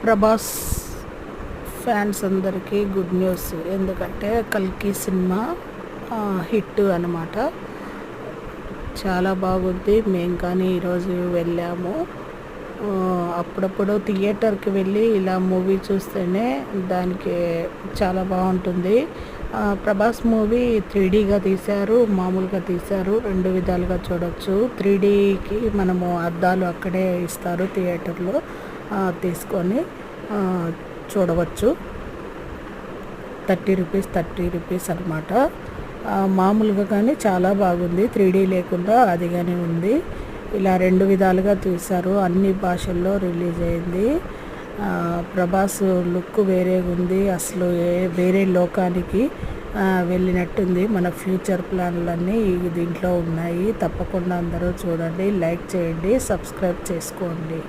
Prabhas fans అందరికీ good news. ఎందుకంటే కల్కి సినిమా హిట్ అనమాట. చాలా బాగుంది. మేము కానీ ఈరోజు వెళ్ళాము. అప్పుడప్పుడు థియేటర్కి వెళ్ళి ఇలా మూవీ చూస్తేనే దానికి చాలా బాగుంటుంది. ప్రభాస్ మూవీ 3Dగా తీశారు, మామూలుగా తీశారు, రెండు విధాలుగా చూడొచ్చు. 3Dకి మనము అద్దాలు అక్కడే ఇస్తారు థియేటర్లో, తీసుకొని చూడవచ్చు. 30 రూపీస్ అనమాట. మామూలుగా కానీ చాలా బాగుంది. 3D లేకుండా అది కానీ ఉంది. ఇలా రెండు విధాలుగా తీశారు. అన్ని భాషల్లో రిలీజ్ అయింది. ప్రభాస్ లుక్ వేరేగా ఉంది. అసలు వేరే లోకానికి వెళ్ళినట్టుంది. మన ఫ్యూచర్ ప్లాన్లన్నీ దీంట్లో ఉన్నాయి. తప్పకుండా అందరూ చూడండి, లైక్ చేయండి, సబ్స్క్రైబ్ చేసుకోండి.